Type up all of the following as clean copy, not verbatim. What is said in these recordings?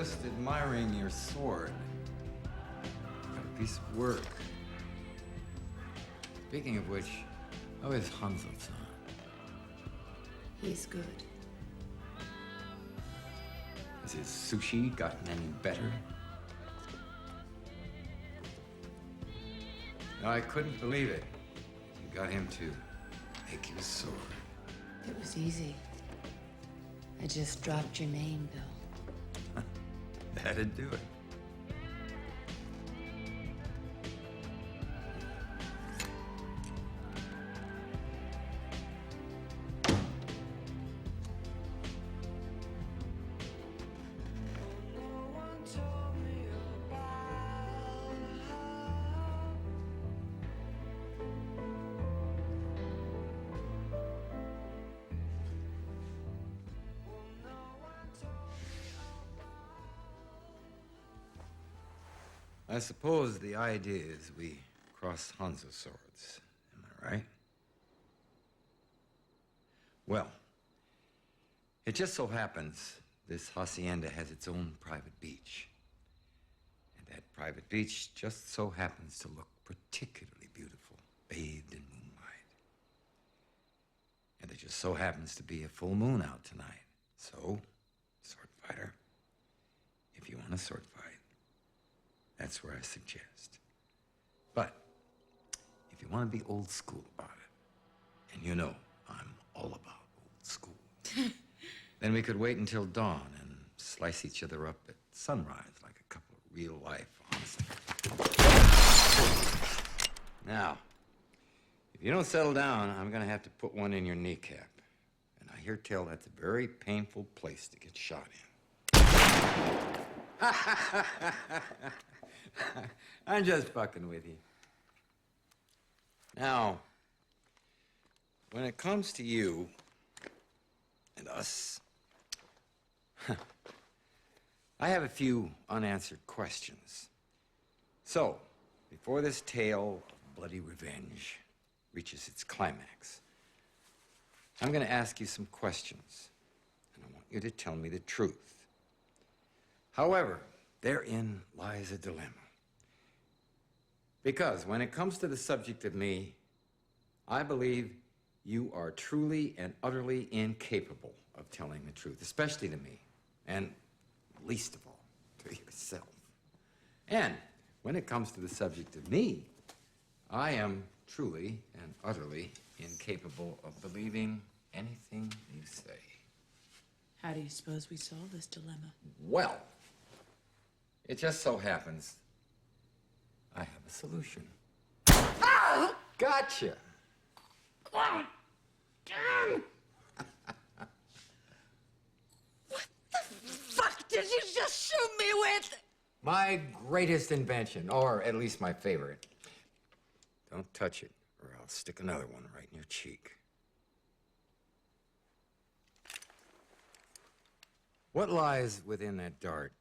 just admiring your sword. Got a piece of work. Speaking of which, how is Hanzo-san? He's good. Has his sushi gotten any better? No, I couldn't believe it. You got him to make you a sword. It was easy. I just dropped your name, Bill. That'd do it. I suppose the idea is we cross Hanzo swords. Am I right? Well, it just so happens this hacienda has its own private beach. And that private beach just so happens to look particularly beautiful, bathed in moonlight. And there just so happens to be a full moon out tonight. So, sword fighter, if you want a sword fight, that's where I suggest. But if you want to be old school about it, and you know I'm all about old school, then we could wait until dawn and slice each other up at sunrise like a couple of real-life honest. Now, if you don't settle down, I'm going to have to put one in your kneecap. And I hear tell that's a very painful place to get shot in. I'm just fucking with you. Now, when it comes to you and us, I have a few unanswered questions. So, before this tale of bloody revenge reaches its climax, I'm going to ask you some questions, and I want you to tell me the truth. However, therein lies a dilemma. Because when it comes to the subject of me, I believe you are truly and utterly incapable of telling the truth, especially to me, and least of all, to yourself. And when it comes to the subject of me, I am truly and utterly incapable of believing anything you say. How do you suppose we solve this dilemma? Well, it just so happens I have a solution. Ah! Gotcha! God damn! What the fuck did you just shoot me with? My greatest invention, or at least my favorite. Don't touch it, or I'll stick another one right in your cheek. What lies within that dart,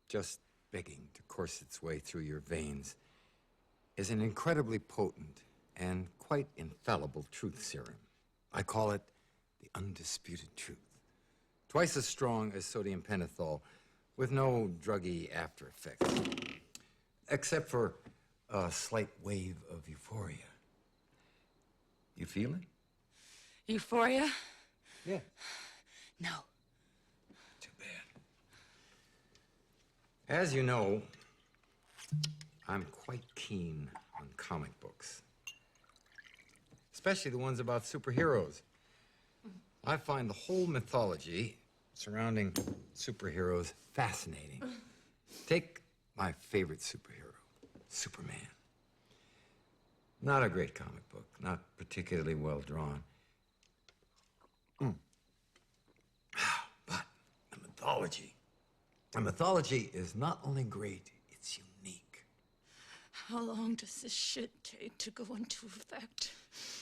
just begging to course its way through your veins, is an incredibly potent and quite infallible truth serum. I call it the undisputed truth. Twice as strong as sodium pentothal, with no druggy after effects, except for a slight wave of euphoria. You feel it? Euphoria? Yeah. No. Too bad. As you know, I'm quite keen on comic books, especially the ones about superheroes. I find the whole mythology surrounding superheroes fascinating. Take my favorite superhero, Superman. Not a great comic book, not particularly well drawn. But the mythology. The mythology is not only great, it's unique. How long does this shit take to go into effect?